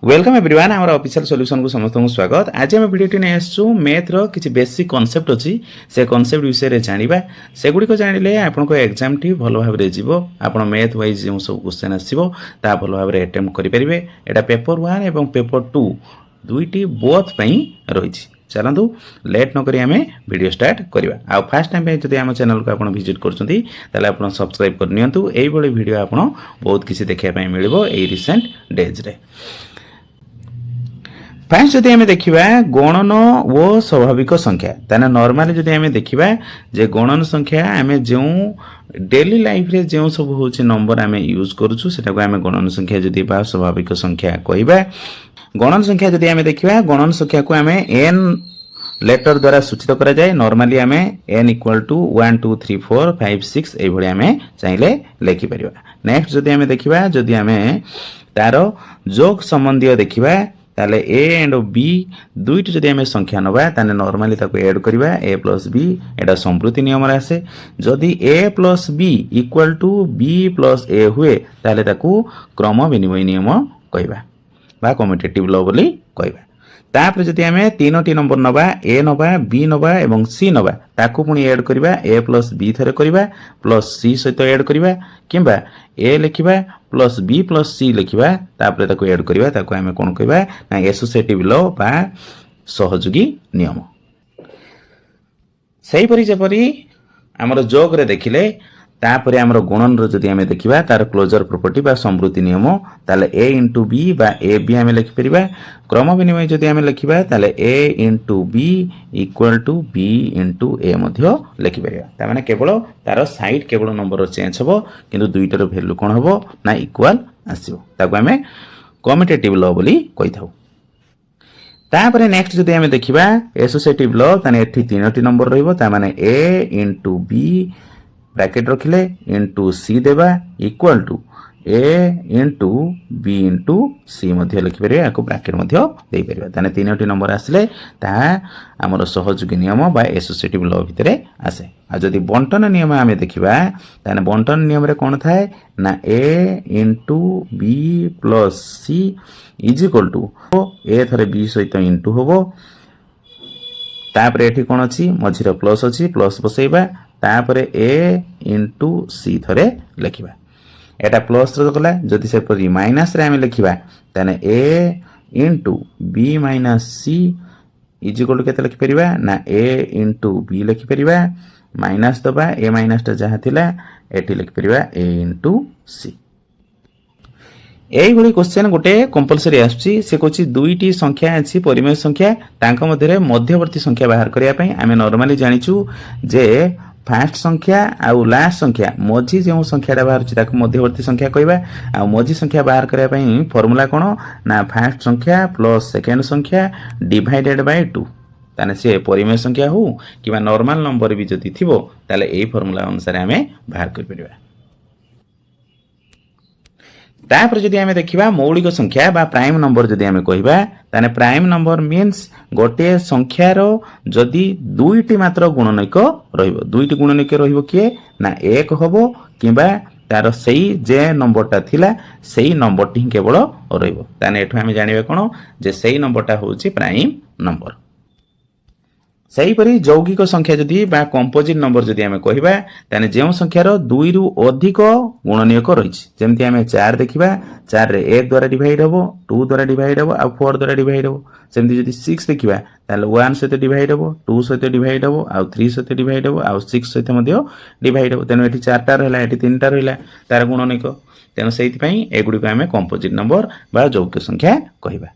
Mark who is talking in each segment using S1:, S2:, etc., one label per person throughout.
S1: Welcome everyone आम official solution को समस्त को स्वागत। आज आम भिडियो नहीं आसू मैथ रो किसी बेसिक कॉन्सेप्ट अच्छी से कॉन्सेप्ट विषय जाना सेगुड़िक जानिले आपन एग्जाम टी भल भाव आप मैथ वाइज जो सब क्वेश्चन आसो भल भाव अटेम्प्ट करेंगे। यहाँ पेपर 1 और पेपर 2 दुईटी बोथ रही। चलतु लेट नक आम वीडियो स्टार्ट करवा। आ फास्ट टाइम जब आम चैनल को आप विजिट कर सब्सक्राइब करनी। यही वीडियो आप बहुत किसी देखापी मिल रिसेंट डेज रे। फास्ट जदि आम देखा गणन ओ स्वाभाविक संख्या ताने नॉर्मली जदि आम देखा जे गणन संख्या आम जो डेली लाइफ रे जो सब हूँ नंबर आम यूज करूँ से आम गणन संख्या जदि बा स्वाभाविक संख्या कहवा। गणन संख्या जदि आम देखा गणन संख्या को आम एन लेटर द्वारा सूचित करा जाए। नॉर्मली आम एन इक्वल टू 1 2 3 4 5 6 ये आम चाहिए लिखिपर। नेक्स्ट जदि आम देखा जदि आम तार जोग संबंधी देखा ताले ए एंड बी दुईटी जदि आम संख्या नवा ताने नॉर्मली ताको ऐड करबा ए प्लस बी एटा संप्रुति नियम रे आसे। जदि A plus B equal to B plus A हुए ताले ताको क्रम विनिमय नियम कहबा बा कम्यूटेटिव लॉ बोली कहबा। तापर जदि आम तीनोटी नंबर नवा ए नवा बी नवा एवं सी नवा ताको पुणी ऐड करबा ए प्लस बी थरे करबा प्लस सी सहित ऐड करबा किंबा ए लिखिबा प्लस बी प्लस सी लिखिबा तापर ताको ऐड करबा ताको आम कोन कहबा ना एसोसिएटिव लॉ बा सहयोगी नियम। सही परि जेपरि हमर जोग रे देखिले तापर आमर गुणन जदि आम देखा तार क्लोजर प्रॉपर्टी बा संवृत्ति नियम ताले ए इंटू बी बा ए बी आम लिखिपर। क्रम विनिमय जदि आम लिखा ताले A into B equal to B into A लिखिपर। ताने केवल तार साइड केवल नंबर चेंज हम किंतु दुईटर भैल्यू कौन हम ना इक्वाल आसो ताको आम कम्यूटेटिव लॉ बोली कही थाउ। तापर नेक्स्ट जदि आम देखा एसोसिएटिव लॉ ताने एठी तीनोटी नंबर रहिबो तामाने ए इंटू बी ब्रैकेट रखिले इंटू सी देवा equal to A into B into C लिखिपर। या ब्रैकेट दे पार ताने तीनोटी नंबर आसिले आमर सहयोगी नियम बा एसोसिएटिव लॉ भितर आसे। आ जदि बंटन नियम आम देखा ताने बंटन नियम रे कौन थाए ना A into B plus C is equal to A थरे बी सहित इंटू हम तापर एठी कौन अच्छी मझीर प्लस अच्छी प्लस बसैबा तापर ए इंटू सी थरे लिखा। एटा प्लस गला जदि से माइनस रे आम लिखा ताने A into B minus C is equal to केते लिखिपर ना ए इंटू बी लिखिपर माइनस दबा ए माइनस टा जहाँ थिला एठी लिखिपर ए इंटू सी। यही क्वेश्चन गोटे कंपलसरी आसी कौन दुईटी संख्या अच्छी परिमेय संख्या तांका मध्य मध्यवर्ती संख्या बाहर करने आम नॉर्मली जानिचु जे फास्ट संख्या आउ लास्ट संख्या मझी जो संख्याटा बाहर मध्यवर्ती संख्या कहवा। आ मझी संख्या बाहर करने फर्मूला कौन ना फास्ट संख्या प्लस सेकेंड संख्या डिवाइडेड बाय 2 ताने सी परिमेय संख्या हो कि नॉर्मल नंबर भी जदि थिबो ताले एई फर्मूला अनुसार आम बाहर कर परिबा। तापर जदि आम देखा मौलिक संख्या बा प्राइम नंबर जदि आम कहवा ताने प्राइम नंबर मीन्स गोटे संख्यार जदि दुईटी मात्र गुणनैक रहिबो दुईटी गुणनैक रहिबो किए ना एक हबो किंबा तार सही जे नंबरटा थिला सही नंबरटी ही केवल रहिबो ताने एठो आम जानिबा कोन जे सही नंबरटा होउची प्राइम नंबर। सहीपरि यौगिक संख्या जदि बा कंपोजिट नंबर जदि आम कहवा ताने जो संख्यार 2 रु अधिक गुणनीयक रही जमती आम 4 देखा 4 रे 1 द्वारा डिवाइड हम 2 द्वारा डिवाइड हम आ 4 द्वारा डिवाइड हम सेमती जदि 6 देखा ताले 1 सहित डिवाइड हम 2 सहित डिवाइड हम आ 3 सहित डिवाइड हम आ 6 सहित डिवाइड हम तेणु ये 4टा रहा ये 3टा रहा तार गुणनीयक तेणु से एगुड़ी आम कंपोजिट नंबर बा यौगिक संख्या कहवा।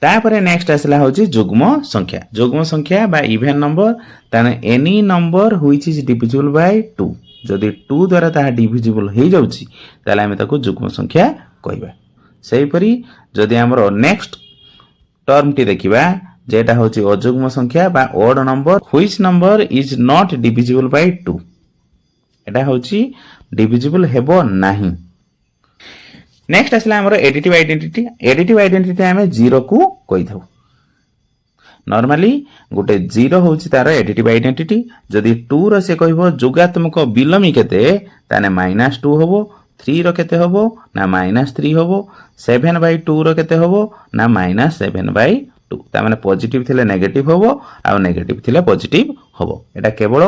S1: तापर नेक्स्ट आसला हूँ जुग्म संख्या बा इवेन नंबर ताने any number which is divisible by 2 जदि 2 द्वारा ताहा डिविजिबल हो जाउची ताले आमे ताको जुग्म संख्या कहबा। सही परि जदि हमरो नेक्स्ट टर्म टी देखिबा जेटा होची अजुग्म संख्या बा odd number which number is not divisible by 2 एटा होची डिविजिबल हेबो नाही। नेक्स्ट आसला हमरो एडिटिव आइडेंटिटी आम 0 को कही था। नॉर्मली गोटे 0 होची तार एडिटिव आइडेंटिटी जदि 2 रो से कहबो जोगात्मक बिलमी केते ताने -2 होबो थ्री केते हबो ना -3 हबो 7/2 केते हबो ना -7/2 तामाने पॉजिटिव थिले नेगेटिव हबो आ नेगेटिव थिले पॉजिटिव हबो एटा केवल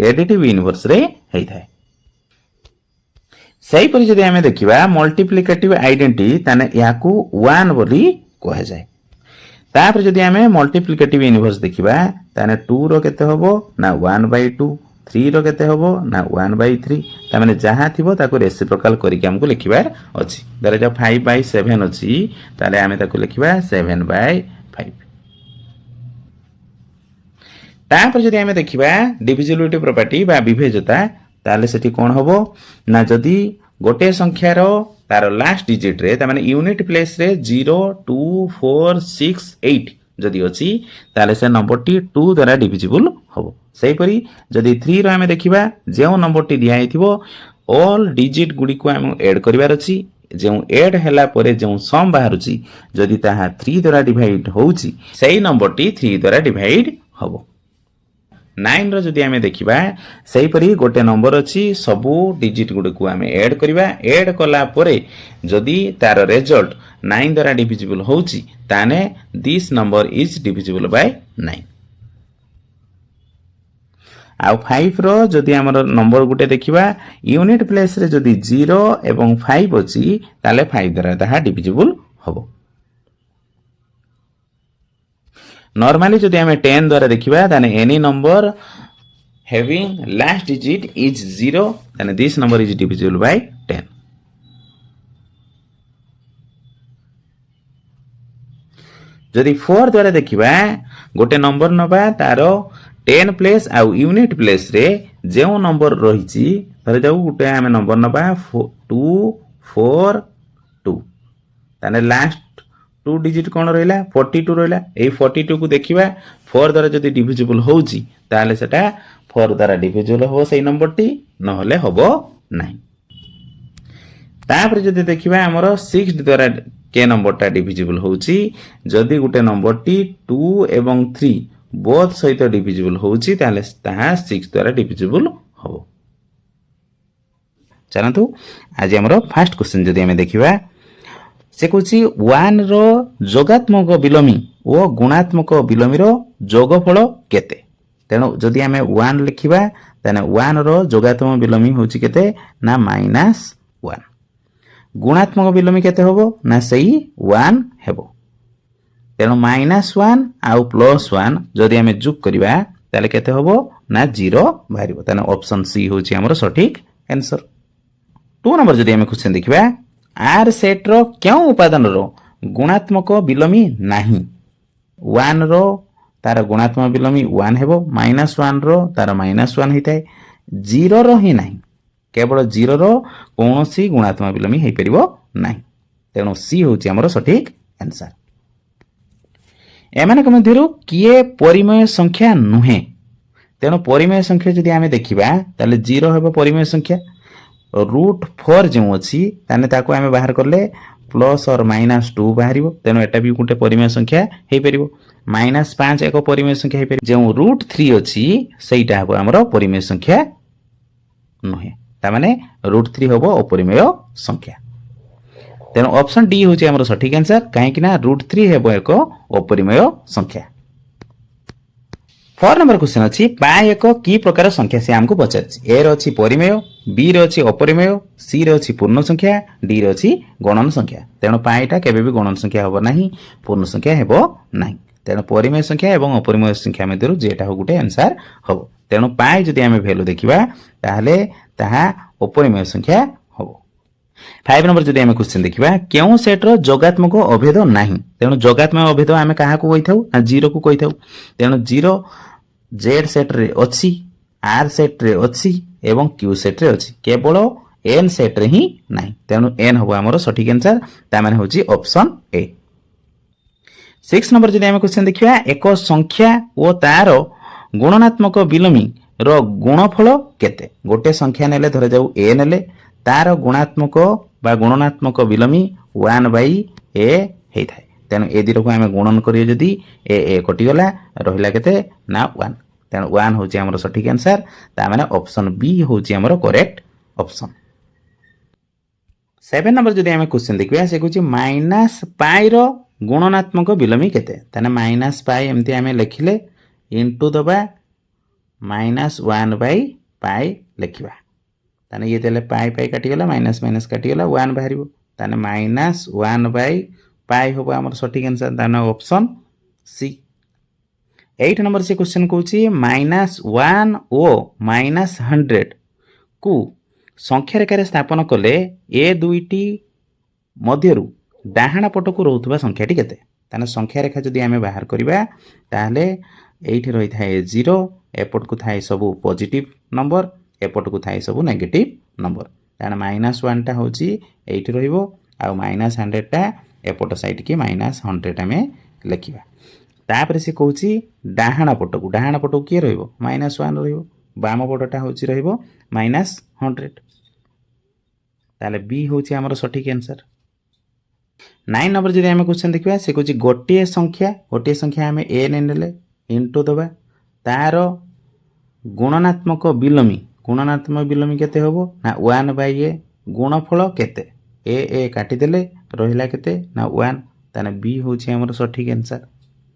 S1: एडिटिव इनवर्स रे हेइ थाए सही परि जदि आमे देखिबा मल्टीप्लिकेटिव आइडेंटिटी ताने याकू 1 बोली कहा जाए तापर जदि आमे मल्टीप्लिकेटिव इनवर्स देखिबा ताने 2 रो केते हबो ना 1/2 3 रो केते हबो ना 1/3 तामाने जहा थिबो ताको रेसिप्रोकल करिके हमको लिखिबार अछि धर जा 5/7 अछि ताले आमे ताको लिखिबा 7/5 तापर जदि आमे देखिबा डिविजिबिलिटी प्रॉपर्टी बा विभेजता ताले सेठी कोन हबो ना जदि गोटे संख्यार तार लास्ट डिजिट रे तामाने यूनिट प्लेस रे 0 2 4 6 8 जदि अछि ताले से नंबर टी 2 द्वारा डिविजिबल हबो सही परी जदि 3 रो आमे देखिबा जेउ नंबर टी दिया हिथिबो ऑल डिजिट गुडी को हम ऐड करिवार अछि जेउ ऐड हैला परे जेउ सम बाहरुची जदि ताहा 3 द्वारा डिवाइड होउची सही नंबर टी 3 द्वारा डिवाइड हबो 9 रो जदि आमे देखिबा सही परी गोटे नंबर अछि सबु डिजिट गुडी को आमे ऐड करिबा ऐड कला परे जदि तार रिजल्ट 9 द्वारा डिविजिबल होउची ताने this number is divisible by 9 आउ 5 रो जदि हमर नंबर गुटे देखिबा यूनिट प्लेस रे जदि 0 एवं 5 अछि ताले 5 द्वारा ताहा डिविजिबल हबो नॉर्मली जदि हमें 10 द्वारा देखिबा ताने any number having last digit is 0 ताने this number is divisible by 10 जदि 4 द्वारा देखिबा गोटे नंबर नबा तारो 10 प्लेस आउ यूनिट प्लेस रे जेउ नंबर रहिची धर जाऊ गोटे हमें नंबर नबा 2 4 2 ताने लास्ट 2 डिजिट कोन रहला 42 रहला ए 42 को देखिबा 4 द्वारा जदि डिविजिबल होउची ताले सेटा 4 द्वारा डिविजिबल हो सही नंबर टी न होले होबो नाही तापर जदि देखिबा हमरो 6 द्वारा के नंबर टा डिविजिबल होउची जदि गुटे नंबर टी 2 एवं 3 बोथ सहित डिविजिबल होउची ताले ताहा 6 द्वारा डिविजिबल होबो चलंतु आज हमरो फर्स्ट क्वेश्चन जदि हमें देखिबा से कुछि 1 रो जोगात्मक बिलोमी ओ गुणात्मक बिलोमी रो जोगफल केते तेनो जदि हमें 1 लिखिबा तने 1 रो जोगात्मक बिलोमी होछि केते ना -1 गुणात्मक बिलोमी केते होबो ना सही 1 हेबो तेनो -1 आउ +1 जदि हमें जोग करिबा ताले केते होबो ना 0 बाहरिबो तने ऑप्शन सी होछि हमर सटीक आंसर 2 नंबर जदि हमें क्वेश्चन देखिबा आर सेट रो क्यों उपादान रो गुणात्मक बिलोमी नाही 1 रो तार गुणात्मक बिलोमी 1 हेबो -1 रो तार -1 हिताय 0 रो ही नाही केवल 0 रो कोनोसी गुणात्मक बिलोमी हेइ परिबो नाही तेनो सी होची हमरो सटीक आंसर एमानक मध्यरु किए परिमेय संख्या नुहे तेनो परिमेय संख्या जदि आमे देखिबा ताले 0 हेबो परिमेय संख्या √4 जो अच्छी ताने ताको आमे बाहर करले प्लस और -2 बाहरिबो तेनो एटा भी गुटे परिमेय संख्या हेइ परिबो -5 एक परिमेय संख्या हेइ परिबो जो √3 अछि सेइटा हबो हमरो परिमेय संख्या नहे ता माने √3 हबो अपरिमेय संख्या तेनो ऑप्शन डी होची हमरो सटीक आंसर काहे कि ना √3 हेबो एक अपरिमेय संख्या 4 नंबर क्वेश्चन अछि पाई एक की प्रकार संख्या से हमको पचारछि ए रो अछि परिमेय बी रो अछि अपरिमेय सी रो अछि पूर्ण संख्या डी रो अछि गणन संख्या तेनो पाईटा केबे भी गणन संख्या होबो नाही पूर्ण संख्या हेबो नाही तेनो परिमेय संख्या एवं अपरिमेय संख्या मध्यरु जेटा हो गुटे आंसर होबो तेनो पाई जदि हमें वैल्यू देखिबा ताहले ताहा अपरिमेय संख्या होबो 5 नंबर जदि हमें क्वेश्चन देखिबा केउ सेट रो जोगात्मक अभेद नाही तेनो जोगात्मक अभेद हमें काहा को कहिथाउ ना 0 को कहिथाउ तेनो 0 Z सेट रे अछि R सेट रे अछि एवं Q सेट रे अछि केवल N सेट रे ही नाही तेनो N हबो हमरो सटीक आंसर ता माने होची ऑप्शन ए 6 नंबर जदि हमें क्वेश्चन देखिबा एक संख्या ओ तार गुणनात्मक बिलोमी रो गुणफल केते गोटे संख्या नेले धरे जाऊ a नेले तार गुणात्मक बा गुणनात्मक बिलोमी 1/a हेइ थाए तेनो ए दिरो को हमें गुणन करियो जदि ए कटि गला रहिला केते ना 1 तेनो 1 होची हमरो सटीक आंसर ता माने ऑप्शन बी होची हमरो करेक्ट ऑप्शन 7 नंबर जदि आम क्वेश्चन देखा से कौन माइनास पाई गुणनात्मक बिलोमी केते ताने माइनास पाई एमती आम लिखिले इंटू दबा माइनास 1/पाई लिखा ताने ये देले पाई पाई काटिगला माइनास माइनास काटिगला 1 बाहर ताने माइनास 1/पाई हम आम सठिक आंसर ताने ऑप्शन सी। 8 नंबर से क्वेश्चन कौन माइनास 1 ओ माइनास 100 को संख्या रेखार स्थापन कले ए दुईटी मध्यरु डाहाण पटक रोथुवा संख्याटी केते ताने संख्या रेखा जदि आमे बाहर करिबा ताहले एठी रही थाए 0 एपट को थाए सब पॉजिटिव नंबर एपट को थाए सब नेगेटिव नंबर ताने माइनास 1 टा होची एठी रहिबो आ माइनास 100 टा एपट साइड के माइनास 100 आमे लिखिबा तापर से कहूची डाहाण पटक किए रहिबो माइनास 1 रहिबो बाम पटटा होची रहिबो माइनास 100 ताले बी होची हमर सठिक आंसर। 9 नंबर जदि आमे क्वेश्चन देखिबा से कहूची गोटे संख्या आमे ए नेले इनटू दबा तार गुणनात्मक बिलोमी केते होबो ना 1/a गुणफल केते ए काटी देले रहिला केते ना 1 ताने बी होची हमर सठिक आंसर।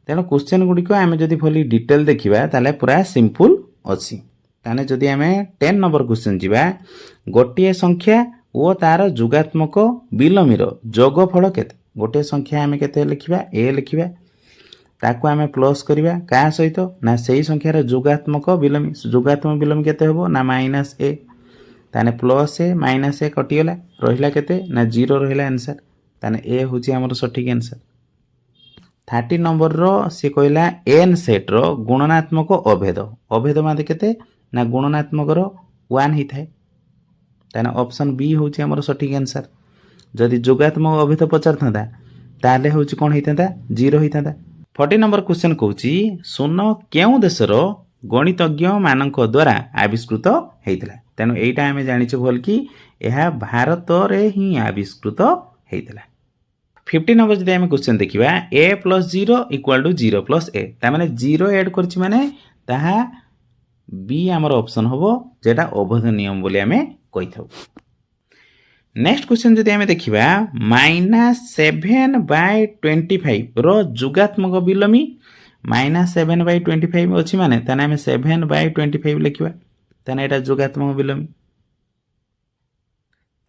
S1: तेणु क्वेश्चन गुडी को आमे जदि फुली डिटेल देखिबा ताले पूरा सिंपल अछि ताने जदि आमे 10 नंबर क्वेश्चन जिबा गोटे संख्या ओ तार जुगात्मक बिलोमीर जोगफल केते गोटे संख्या आमे केते लिखिबा ए लिखिबा ताको आमे प्लस करिबा का सहित ना सेही संख्यार जुगात्मक बिलोमी केते होबो ना माइनस ए ताने प्लस ए माइनस ए कटिगला रहिला केते ना 0 रहिला आंसर ताने ए होची हमर सठिक आंसर। 30 नंबर रो से कहला एन सेट रो गुणनात्मक अभेद माने केते ना गुणनात्मक रो 1 ही थाए ताने ऑप्शन बी होची हमर सठिक आंसर। जदि जोगात्मक अभेद पचार थांदा ताले होची कोन हितांदा 0 हितांदा। 40 नंबर क्वेश्चन कहूची सुन केउ देशर गणितज्ञ मानक द्वारा आविष्कृत हेइतला तेनु एटा हमें जानिछु भल कि यह भारत रे ही आविष्कृत हेइतला। 50 नंबर जदि हमें क्वेश्चन देखिबा a + 0 = 0 + a ता माने 0 ऐड करछि माने ताहा बी हमर ऑप्शन होबो जेटा अवध नियम बोली हमें कहिथाउ। नेक्स्ट क्वेश्चन जदि हमें देखिबा -7/25 रो जुगात्मक बिलोमी -7/25 अछि माने ताने हमें 7/25 लिखिबा ताने एटा जुगात्मक बिलोमी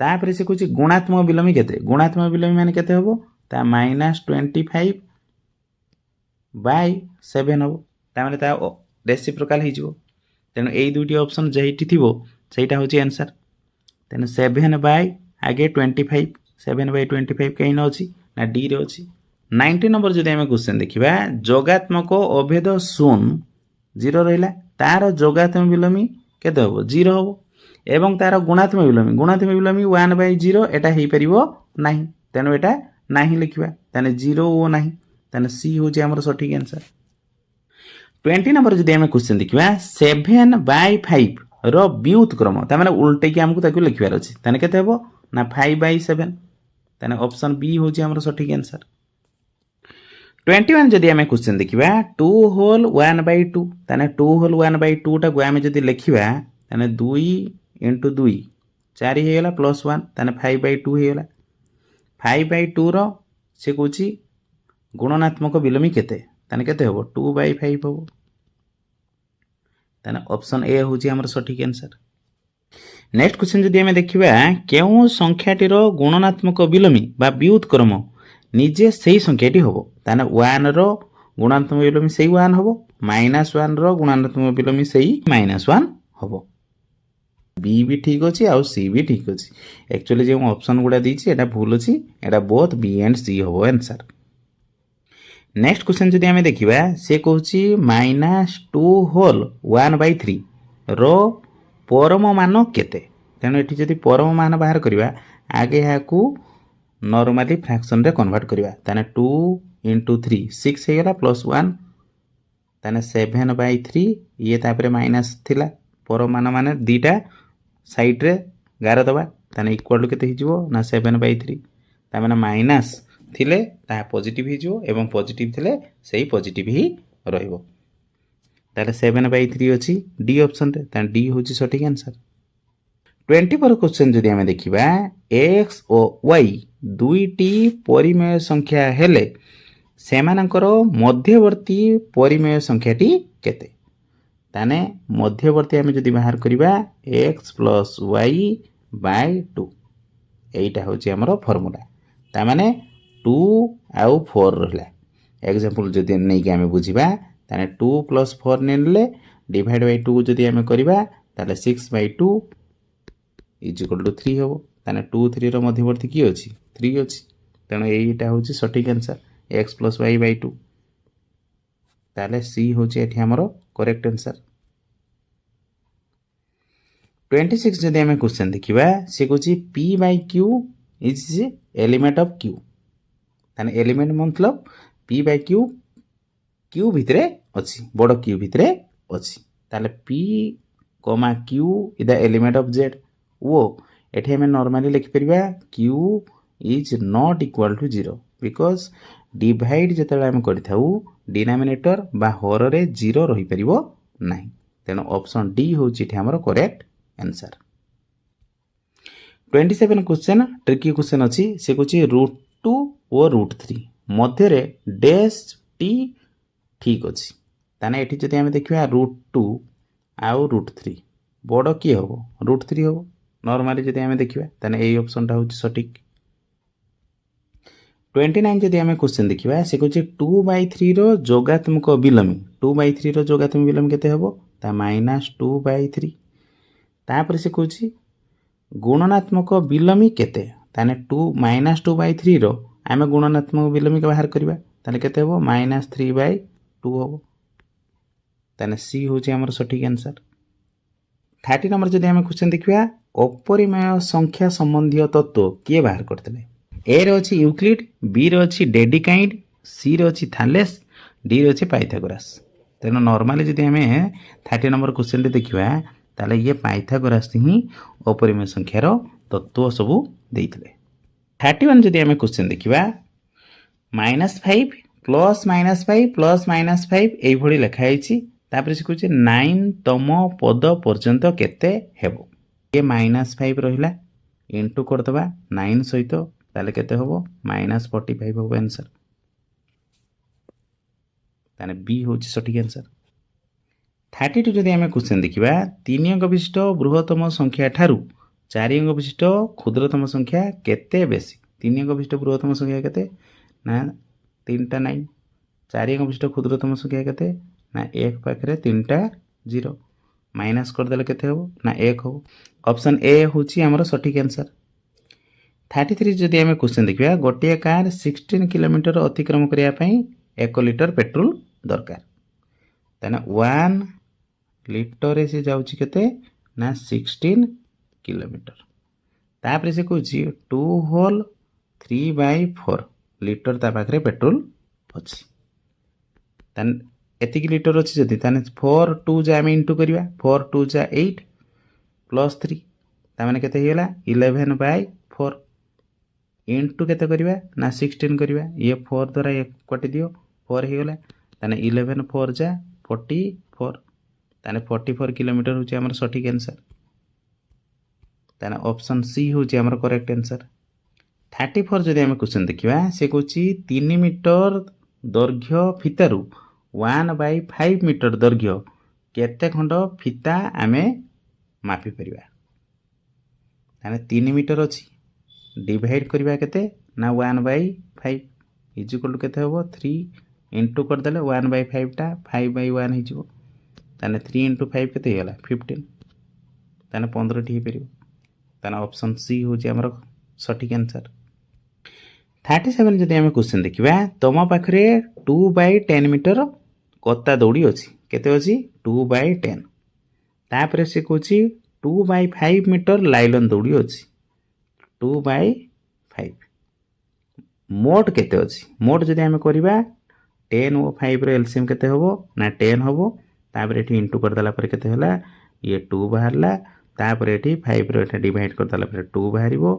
S1: तापर से कुछ गुणात्मक बिलोमी केते माने केते होबो ता -25/7 होबो ता माने ता रेसिप्रोकल हि जिवो तेनु एई दुटी ऑप्शन जेहिटी थिबो सेटा होची आंसर तेनु 7/25 आगे 7/25 कहीं न अछि ना डी रे अछि। 90 नंबर जदि हमें क्वेश्चन देखिबा जोगात्मक अभेद 0 रहिला तार जोगात्मक बिलोमी केते होबो 0 होबो एवं तार गुणात्मक बिलोमी 1/0 एटा हेई परिबो नाही तेनु एटा नाही लिखिबा ताने 0 ओ नाही ताने सी होची हमर सठिक आंसर। 20 नंबर जदि हमें क्वेश्चन देखिबा 7/5 रो व्युत्क्रम ता माने उल्टे कि हमकु ताकु लिखिबार अछि ताने केते हेबो ना 5/7 ताने ऑप्शन बी होची हमर सठिक आंसर। 21 जदि हमें क्वेश्चन देखिबा 2 होल 1/2 ताने 2 होल 1/2 टा गु हमें जदि लिखिबा ताने 2 * 2 4 हे गेला +1 ताने 5/2 हे गेला 5/2 रो से कहूची गुणनात्मक बिलोमी केते ताने केते होबो 2/5 होबो ताने ऑप्शन ए होची हमर सठिक आंसर। नेक्स्ट क्वेश्चन जदि हमें देखिबा केउ संख्याटीर गुणनात्मक बिलोमी बा व्युत्क्रम निजे सेही संख्याटी होबो ताने 1 रो गुणात्मक बिलोमी सेही 1 होबो -1 रो गुणात्मक बिलोमी सेही -1 होबो बी भी ठीक अछि आ सी भी ठीक अछि एक्चुअली जे ऑप्शन गुडा दिछि एटा भूल अछि एटा बोथ बी एंड सी होबो आंसर। नेक्स्ट क्वेश्चन जदि हमें देखिबा से कहूची -2 होल 1/3 रो परम मान केते तेनु एठी जदि परम मान बाहर करिबा आगे याकू नॉर्मली फ्रैक्शन रे कन्वर्ट करिबा ताने 2 * 3 6 हे गेला +1 ताने 7/3 ये तापरे माइनस थिला परम मान माने दीटा साइड रे गार दबा ताने इक्वल केते हिजिवो ना 7/3 ता माने माइनस थिले ता पॉजिटिव हिजिवो एवं पॉजिटिव थिले सेही पॉजिटिव ही रहइबो ताले 7/3 अछि डी ऑप्शन रे ता डी होची सठिक आंसर। 24 क्वेश्चन जदि आम देखा एक्स और वाई दुईटी परिमेय संख्या हेले सेमानंकर मध्यवर्ती परिमेय संख्याटी केते ताने मध्यवर्ती आम जदि बाहर करवा एक्स प्लस वाई बाय 2 एटा हूँ आमर फर्मूला ताने 2 आउ 4 रहा एग्जांपल जदि नहीं कि आम बुझा ताने 2 प्लस 4 ने डिवाइड बाय 2 जदि आम करवा ताले 6 बाय 2 इज इक्वल टू 3 हम ताने 2 3 रो मध्यवर्ती किए अच्छी 3 अच्छी तेणु यहीटा हूँ सठिक answer x plus y by 2 ताले सी हूँ ये आमर करेक्ट आंसर 26 जदि आम क्वेश्चन देखा सी कौन P by Q is element of Q ताने एलिमेंट मतलब पी बाय क्यू क्यू भितर अच्छी बड़ क्यू भितर अच्छी ताले P comma Q is the element of Z वो एठी हमें नॉर्मली लिखिपर Q is not equal to 0 because divide जिते आम करूँ डिनोमिनेटर बा हर रे 0 रही पार ना तेणु ऑप्शन डी हूँ आमर correct answer 27 question tricky question अच्छी से कौन √2 और √3 मध्य डैश टी ठीक अच्छी ताने एठी जदि आम देखा √2 आउ √3 बड़ किए हम √3 हम नॉर्मली जदि आम देखा ताने यही ऑप्शनटा हूँ सठिक 29 जदि आम क्वेश्चन देखा से कौन 2/3 रो जोगात्मक विलोमी 2/3 रो जोगात्मक विलोमी केते हबो ता -2/3 तापर से कौन गुणनात्मक विलोमी केते ताने 2/3 रो आम गुणनात्मक विलोमी बाहर करबा ताने केते हबो -3/2 हबो ताने सी हूँ आमर सठिक आंसर 30 नंबर जदि आम क्वेश्चन देखा अपरिमेय संख्या संबंधी तत्व किए बाहर करते ए रे अच्छी यूक्लिड बी रे अच्छी डेडिकाइंड सी रे अच्छी थालेस डी रे अच्छी पाइथागोरास तेणु नॉर्मली जदि आम 30 नंबर क्वेश्चन देखा ताले ये पाइथागोरास ही अपरिमेय संख्यार तत्व सबू देते 31 जदि आम क्वेश्चन देखा -5 प्लस -5 प्लस -5 यही लिखाई तापर से कहे 9तम पद पर्यंत केते हेबो ये -5 रहिला इंटू करदबा 9 सहित ताले केते होबो -45 होबो आंसर ताने बी होची सठिक आंसर 32 जदि आम क्वेश्चन देखा 3 अंक विशिष्ट बृहत्तम संख्या ठारू 4 अंक विशिष्ट क्षुद्रतम संख्या केते बेसी 3 अंक विशिष्ट बृहत्तम संख्या केते ना 3टा 9 4 अंक विशिष्ट क्षुद्रतम संख्या केते ना 1 पाखे 3टा 0 माइनस करदे केते हो ना 1 हो ऑप्शन ए हूँ आमर सठिक आंसर 33 जदि आम क्वेश्चन देखा गोटे कार 16 किलोमीटर अतिक्रम करने 1 लिटर पेट्रोल दरकार ताने 1 लिटर से जाऊँगी केते ना 16 किलोमीटर तापर से कौन 2 होल 3/4 लिटर ता पाखे पेट्रोल अच्छी एतिक लिटर अच्छी जदि 4 2 जा आम इंटू करवा 4 2 जा 8 प्लस 3 ताने केते हिगला 11/4 इंटू केते करवा ना 16 करवा ये 4 द्वारा एक कटि दियो 4 हिगला ताने 11 4 जा 44 ताने 44 किलोमीटर हूँ आमर सठिक आंसर ताने ऑप्शन सी हूँ आमर करेक्ट आंसर 34 जदि आम क्वेश्चन देखा से कौन 3 मीटर दैर्घ्य फितारू 1/5 मीटर दैर्घ्य केते खंड फिता आमे मापी परिबा ताने 3 मीटर अच्छी डिवाइड करवा केते ना 1/5 इज इक्वल टू केते होबो 3 इंटू करदेले 1/5 टा 5/1 हो ताने 3 इंटू 5 केते होला 15 ताने 15 टी परिबो ताने ऑप्शन सी हो हमर सठिक आंसर 37 जदि आम क्वेश्चन देखा तुम पाखे 2/10 मीटर कत्ता दौड़ी अच्छी केते अच्छी 2/10 तापर से कौन 2/5 मीटर लाइलन दौड़ी अच्छी 2/5 मोट केते अच्छी मोट जदि आम करवा 10 और 5 एलसीएम केते होबो ना 10 होबो तापर एठी इंटू कर देला पर केते होला ये 2 बाहरला तापर एठी 5 रो एटा डिवाइड कर देला पर 2 बाहरिबो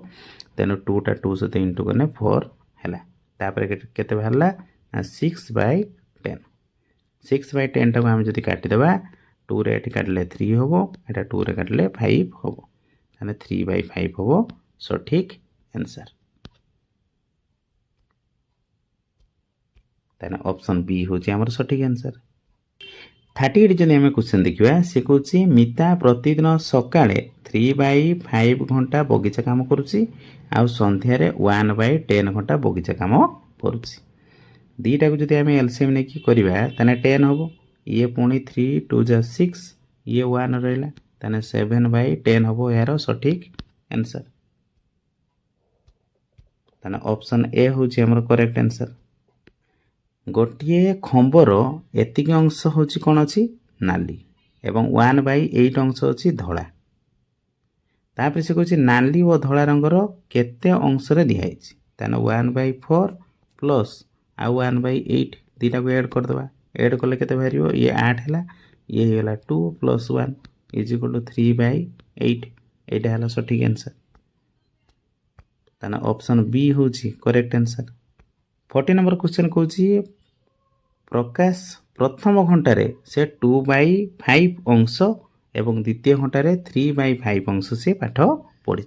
S1: तेनो 2 टा 2 सते इंटू करने 4 हैला तापर केते बाहरला 6/10 6/10 टाको आम जदि काटिदेबा 2 रे एठी काटले 3 होबो एटा 2 रे काटले 5 होबो ताने 3/5 होबो सठिक आंसर। ताने ऑप्शन बी होची हमर सठिक आंसर। 38 जदि आम क्वेश्चन देखा सी कौन मिता प्रतिदिन सकाଳେ 3/5 घंटा बगीचा काम करुच्ची आउ संध्यारे 1/10 घंटा बगीचा काम करुच्ची। दीटा को जब आम एलसीएम नहीं करवा ताने 10 हम ये पुणी 3 2 जा 6 ये 1 रहा ताने 7/10 हम यार सठिक आंसर। ताने ऑप्शन ए हूँ करेक्ट आंसर। गोटे खंबर एतिक अंश हूँ कौन अच्छी नाली एवं 1/8 अंश अच्छी धला। तापर से कौन नाली और धला रंगर केते अंश दिखाई ताने 1/4 प्लस आउ 1/8 दीटा को एड करदे एड कले केते बाहर ये 8 है ये होगा 2 + 1 = 3/8 एटा है सठिक आंसर। ताने ऑप्शन बी हूँ करेक्ट आंसर। 40 नंबर क्वेश्चन कौन प्रकाश प्रथम घंटारे से 2/5 अंश एवं द्वितीय घंटारे 3/5 अंश से पाठ पढ़ी।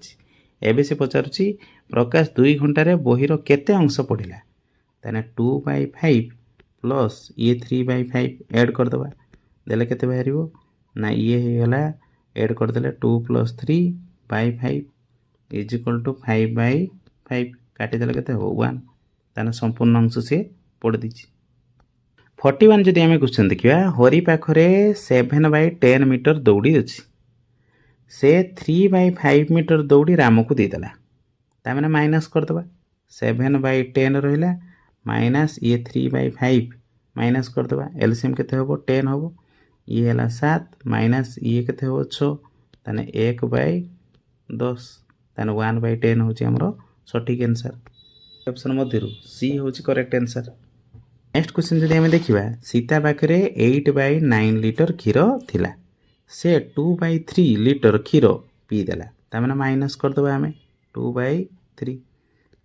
S1: एवं से पचारुची प्रकाश 2 घंटारे बहीर केते अंश पढ़ला ताने 2/5 प्लस ये 3/5 एड करदे देले केते बाहर ना ये होगा एड करदे 2 + 3/5 = 5/5 काटिदेले केते हो 1 ताने संपूर्ण अंश से पढ़ दीची। 41 जदि आम क्वेश्चन देखा हरि पाखरे 7/10 मीटर दौड़ी अच्छी से 3/5 मीटर दौड़ी राम को देदेला ताने माइनस करदे 7/10 रहा माइनस ये 3/5 माइनस करदे एलसीएम केते होबो 10 होबो ये है 7 माइनस ये केते होबो 6 ताने 1/10 ताने 1/10 होची हमरो सठिक आंसर। ऑप्शन मध्य सी होची करेक्ट आंसर। नेक्स्ट क्वेश्चन जदि आम देखा सीता पाखे 8/9 लीटर क्षीर थिला से 2/3 लीटर क्षीर पीदेला ताने माइनस करदे आम 2/3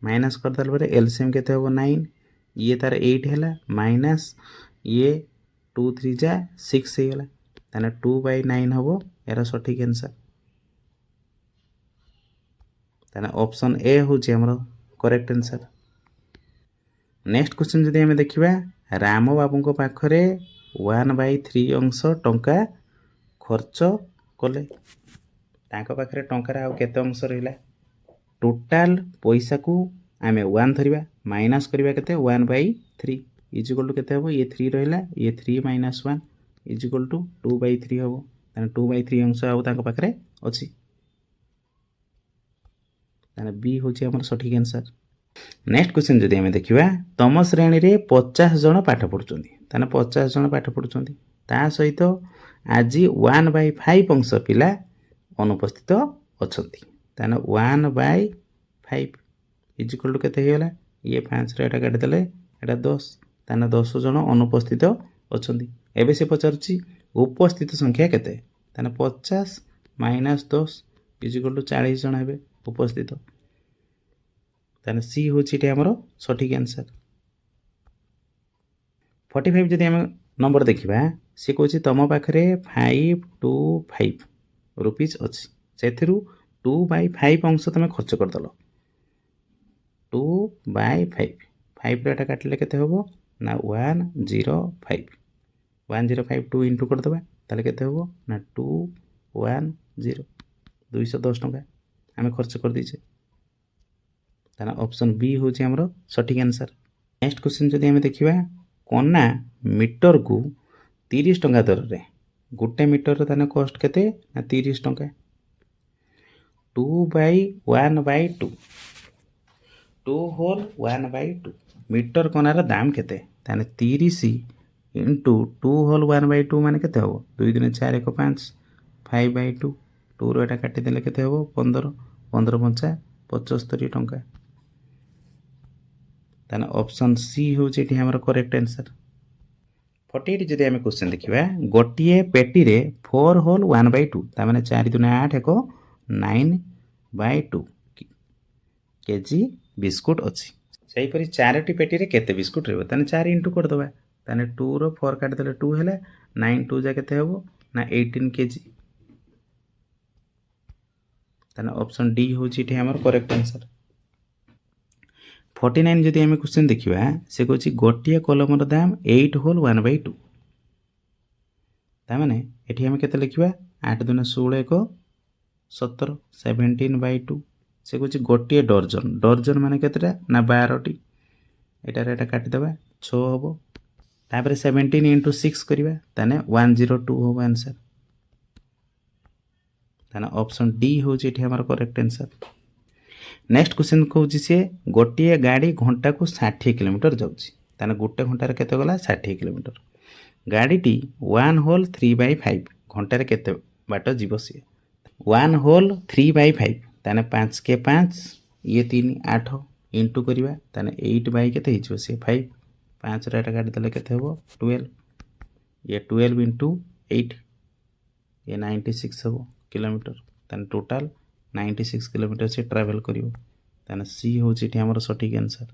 S1: माइनस करदे एलसीएम केते होबो 9 ये तार 8 है माइनस ये 2 3 जा 6 होगा ताने 2/9 हम यार सठिक आंसर। ताने ऑप्शन ए हूँ करेक्ट आंसर। नेक्स्ट क्वेश्चन जदि आम देखा राम बाबू को पाखरे 1/3 अंश टंका खर्च कले पाखे टंकार आउ केते अंश रहा टोटाल पैसा को आम 1 धरवा माइनस करवा केते 1/3 = केते हम ये 3 रहा ये 3 - 1 = 2/3 हम ताने 2/3 अंश आउ पाखे अच्छी ताने बी हूँ आम सठिक आंसर। नेक्स्ट क्वेश्चन जदि आम देखा तम श्रेणी रे 50 जन पाठ पढ़ुं ताने 50 जन पाठ पढ़ुं ता सहित आज 1/5 अंश पिला अनुपस्थित अच्छा ताने 1/5 = केते होगा ये 5 रे काटिदेले एटा 10 ताने 10 जन अनुपस्थित अच्छा। एवं से पचारुची उपस्थित संख्या केते ताने 50 - 10 = 40 जन हे उपस्थित ताने सी हूँ आमर सठिक आंसर। 45 जदि आम नंबर देखा सी कौन तुम पाखे 525 रुपीज अच्छी से 2/5 अंश तुम खर्च करदेल 2/5 5 रे काटिले केते होबो ना 105 105 2 इंटू करदे ताले केते होबो ना 210 210 टका आम खर्च कर दीचे ताना ऑप्शन बी हूँ आमर सठिक आंसर। नेक्स्ट क्वेश्चन जदि आम देखा कना मीटर को 30 टंका दर रे गोटे मीटर ताने कॉस्ट केते ना 30 टंका 2/1/2 2 होल 1/2 मीटर कनार दाम केते ताने 30 इंटू 2 होल 1/2 माने केते हो 2 दिन 4 1 5 5/2 2 रो एटा काटी देले केते हो 15 15 5 75 टंका ताने ऑप्शन सी हूँ हमर करेक्ट आंसर। 48 जदि आम क्वेश्चन देखा गोटे पेटी रे 4 होल 1/2 ताने 4 दूने 8 1 9/2 केजी बिस्कुट अच्छी से हीपरि 4टी पेटी रे केते बिस्कुट रहबो ताने 4 इंटू करदबा ताने 2 रो 4 काट देले 2 हैला 9 2 जा केते हेबो ना 18 केजी ତାହେଲେ ଅପସନ୍ ଡି ହେଉଛି ଏଠି ଆମର କରେକ୍ଟ ଆନ୍ସର୍। 49 ଯଦି ଆମେ କ୍ୱେଶ୍ଚନ୍ ଦେଖିବା ସେ କହୁଛି ଗୋଟିଏ କଲମର ଦାମ 8 ହୋଲ୍ 1/2। ତାମାନେ ଏଠି ଆମେ କେତେ ଲେଖିବା 8 ଦୁନା 16 1 17 17/2। ସେ କହୁଛି ଗୋଟିଏ ଡର୍ଜନ, ଡର୍ଜନ ମାନେ କେତେଟା ନା 12ଟି। ଏଟାରେ ଏଟା କାଟିଦେବା 6 ହେବ। ତାପରେ 17 × 6 କରିବା ତାହେଲେ 102 ହେବ ଆନ୍ସର୍। ତାହେଲେ ଅପସନ୍ ଡି ହେଉଛି ଏଠି ଆମର କରେକ୍ଟ ଆନ୍ସର୍। ନେକ୍ସଟ କ୍ୱେଶ୍ଚନ୍ କହୁଛି ସିଏ ଗୋଟିଏ ଗାଡ଼ି ଘଣ୍ଟାକୁ 60 କିଲୋମିଟର ଯାଉଛି। ତାହେଲେ ଗୋଟେ ଘଣ୍ଟାରେ କେତେ ଗଲା 60 କିଲୋମିଟର। ଗାଡ଼ିଟି 1 ହୋଲ୍ 3/5 ଘଣ୍ଟାରେ କେତେ ବାଟ ଯିବ ସିଏ। 1 ହୋଲ୍ 3/5 ତାହେଲେ 5 × 5 ଇଏ 3 8 ଇଣ୍ଟୁ କରିବା ତାହେଲେ 8 କେତେ ହେଇଯିବ ସିଏ 5। 5ରେ ଏଟା କାଟିଦେଲେ କେତେ ହେବ 12। ଇଏ 12 × 8 ଇଏ 96 ହେବ କିଲୋମିଟର। ତାହେଲେ ଟୋଟାଲ 96 କିଲୋମିଟର ସେ ଟ୍ରାଭେଲ୍ କରିବ। ତାହେଲେ ସି ହେଉଛି ଏଠି ଆମର ସଠିକ୍ ଆନ୍ସର୍।